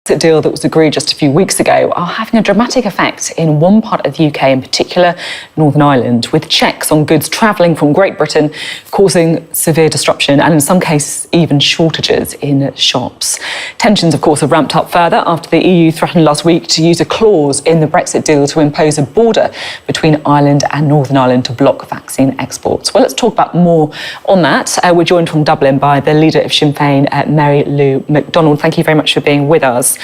Brexit deal that was agreed just a few weeks ago are having a dramatic effect in one part of the UK, in particular Northern Ireland, with checks on goods travelling from Great Britain causing severe disruption and in some cases even shortages in shops. Tensions, of course, have ramped up further after the EU threatened last week to use a clause in the Brexit deal to impose a border between Ireland and Northern Ireland to block vaccine exports. Well, let's talk about more on that. We're joined from Dublin by the leader of Sinn Féin, Mary Lou McDonald. Thank you very much for being with us.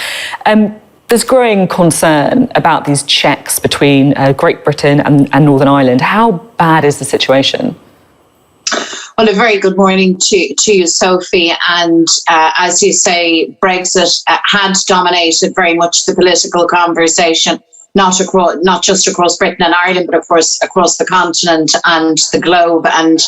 There's growing concern about these checks between Great Britain and Northern Ireland. How bad is the situation? Well, a very good morning to you, Sophie. And as you say, Brexit had dominated very much the political conversation, not just across Britain and Ireland, but of course across the continent and the globe. And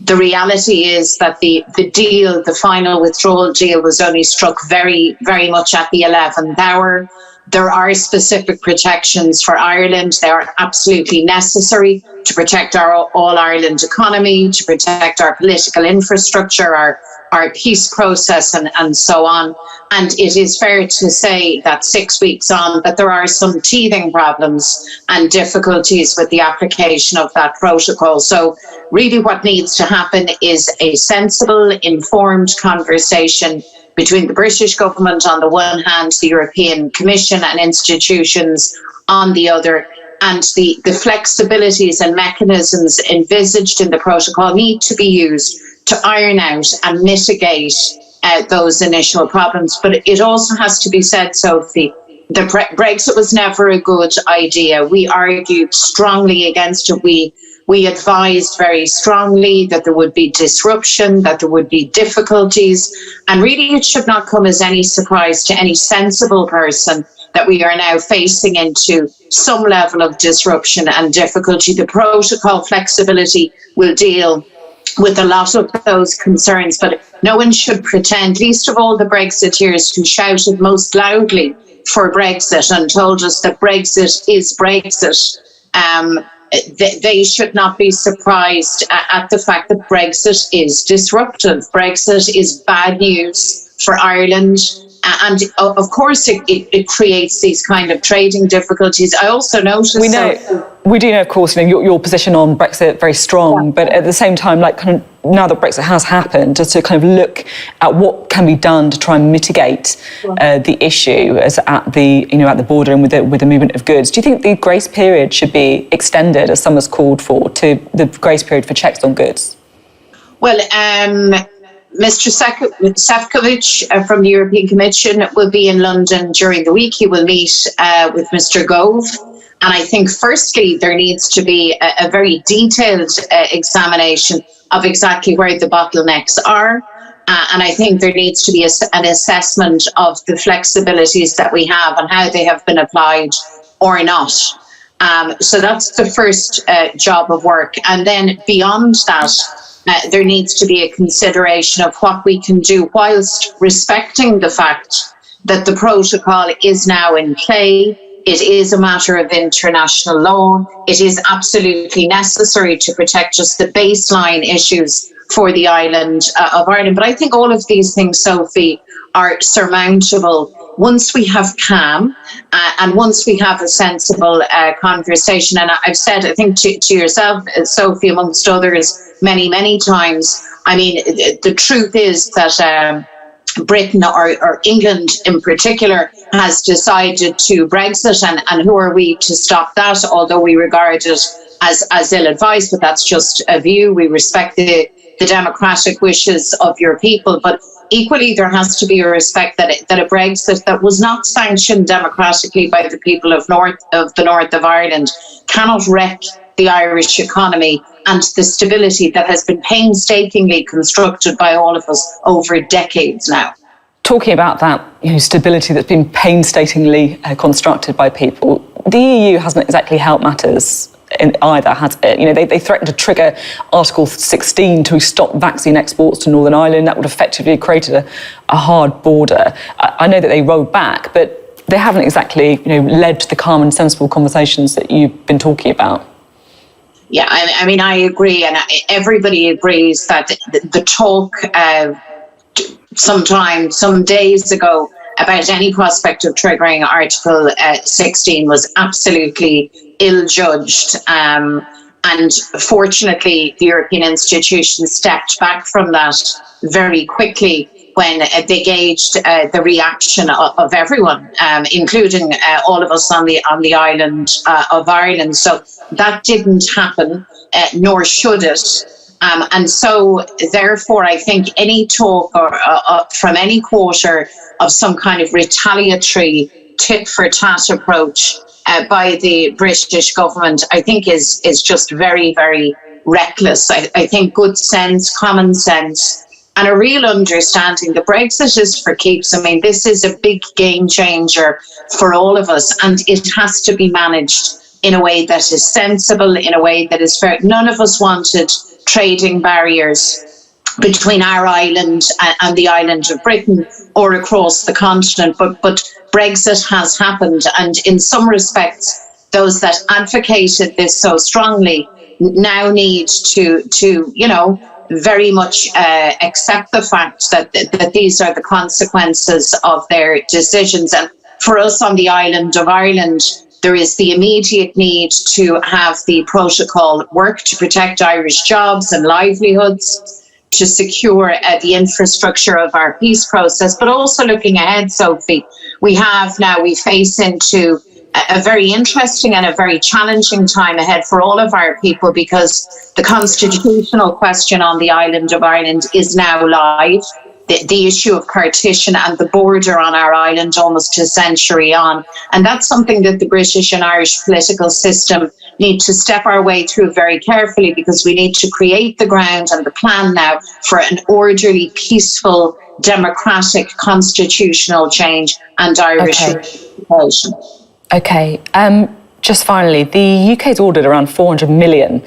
the reality is that the deal, the final withdrawal deal, was only struck very, very much at the 11th hour. There are specific protections for Ireland. They are absolutely necessary to protect our all-Ireland economy, to protect our political infrastructure, our peace process and so on. And it is fair to say that 6 weeks on, that there are some teething problems and difficulties with the application of that protocol. So really what needs to happen is a sensible, informed conversation between the British government on the one hand, the European Commission and institutions on the other. And the flexibilities and mechanisms envisaged in the protocol need to be used to iron out and mitigate those initial problems. But it also has to be said, Sophie, that Brexit was never a good idea. We argued strongly against it. We advised very strongly that there would be disruption, that there would be difficulties. And really, it should not come as any surprise to any sensible person that we are now facing into some level of disruption and difficulty. The protocol flexibility will deal with a lot of those concerns, but no one should pretend, least of all the Brexiteers who shouted most loudly for Brexit and told us that Brexit is Brexit. They should not be surprised at the fact that Brexit is disruptive. Brexit is bad news for Ireland. And of course, it creates these kind of trading difficulties. I also noticed... We do know, of course, your position on Brexit very strong, but at the same time, now that Brexit has happened, just to kind of look at what can be done to try and mitigate the issue as at the border and with the movement of goods. Do you think the grace period should be extended, as some has called for, to the grace period for checks on goods? Well, Mr. Šefčovič from the European Commission will be in London during the week. He will meet with Mr. Gove. And I think, firstly, there needs to be a very detailed examination of exactly where the bottlenecks are. And I think there needs to be an assessment of the flexibilities that we have and how they have been applied or not. So that's the first job of work. And then beyond that, there needs to be a consideration of what we can do whilst respecting the fact that the protocol is now in play. It is a matter of international law. It is absolutely necessary to protect just the baseline issues for the island of Ireland. But I think all of these things, Sophie, are surmountable once we have calm and once we have a sensible conversation. And I've said, I think, to yourself, Sophie, amongst others, many, many times, I mean, the truth is that Britain or England in particular has decided to Brexit, and who are we to stop that, although we regard it as ill-advised, but that's just a view. We respect the democratic wishes of your people, but equally there has to be a respect that a Brexit that was not sanctioned democratically by the people of the north of Ireland cannot wreck the Irish economy and the stability that has been painstakingly constructed by all of us over decades now. Talking about that stability that's been painstakingly constructed by people, the EU hasn't exactly helped matters either, has it? They threatened to trigger Article 16 to stop vaccine exports to Northern Ireland. That would effectively have created a hard border. I know that they rolled back, but they haven't exactly led to the calm and sensible conversations that you've been talking about. Yeah, I mean, I agree, and everybody agrees that the talk some days ago about any prospect of triggering Article 16 was absolutely ill-judged. And fortunately, the European institutions stepped back from that very quickly when they gauged the reaction of everyone, including all of us on the island of Ireland. So that didn't happen, nor should it. And so, therefore, I think any talk from any quarter of some kind of retaliatory tit-for-tat approach by the British government, I think is just very, very reckless. I think good sense, common sense, and a real understanding that Brexit is for keeps. I mean, this is a big game changer for all of us, and it has to be managed in a way that is sensible, in a way that is fair. None of us wanted trading barriers between our island and the island of Britain or across the continent, but Brexit has happened, and in some respects, those that advocated this so strongly now need to very much accept the fact that these are the consequences of their decisions. And for us on the island of Ireland, there is the immediate need to have the protocol work to protect Irish jobs and livelihoods, to secure the infrastructure of our peace process, but also looking ahead, Sophie, we face into a very interesting and a very challenging time ahead for all of our people, because the constitutional question on the island of Ireland is now live. The issue of partition and the border on our island almost a century on. And that's something that the British and Irish political system need to step our way through very carefully, because we need to create the ground and the plan now for an orderly, peaceful, democratic, constitutional change and Irish representation. Okay. Just finally, the UK's ordered around 400 million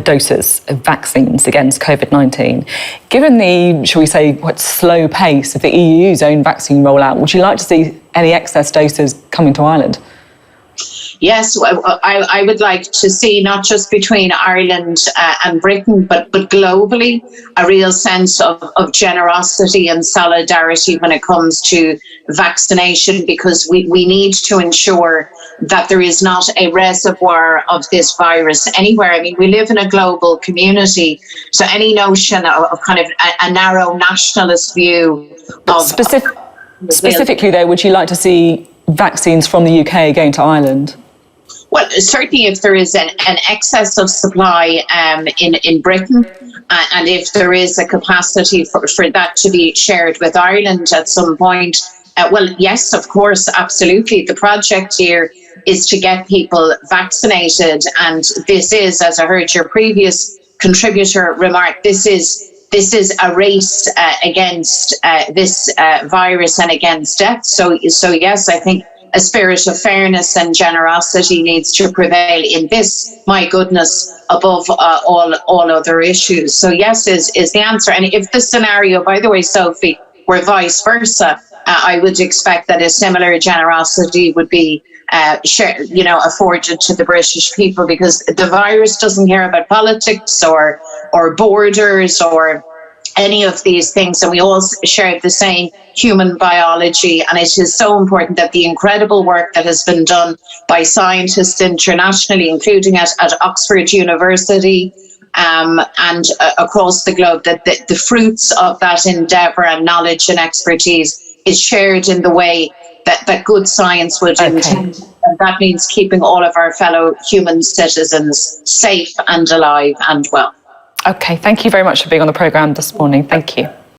doses of vaccines against COVID-19. Given the, shall we say, quite slow pace of the EU's own vaccine rollout, would you like to see any excess doses coming to Ireland? Yes, I would like to see, not just between Ireland and Britain, but globally, a real sense of generosity and solidarity when it comes to vaccination, because we need to ensure that there is not a reservoir of this virus anywhere. I mean, we live in a global community, so any notion of kind of a narrow nationalist view of... Specifically, though, would you like to see vaccines from the UK going to Ireland? Well, certainly if there is an excess of supply in Britain, and if there is a capacity for that to be shared with Ireland at some point, well, yes, of course, absolutely. The project here is to get people vaccinated, and this is, as I heard your previous contributor remark, this is a race against this virus and against death. So yes, I think a spirit of fairness and generosity needs to prevail in this, my goodness, above all other issues. So yes is the answer. And if the scenario, by the way, Sophie, were vice versa, I would expect that a similar generosity would be afforded to the British people, because the virus doesn't care about politics or borders or any of these things, and we all share the same human biology. And it is so important that the incredible work that has been done by scientists internationally, including at Oxford University and across the globe, that the fruits of that endeavour and knowledge and expertise is shared in the way that good science would intend. And that means keeping all of our fellow human citizens safe and alive and well. Okay, thank you very much for being on the programme this morning. Thank you.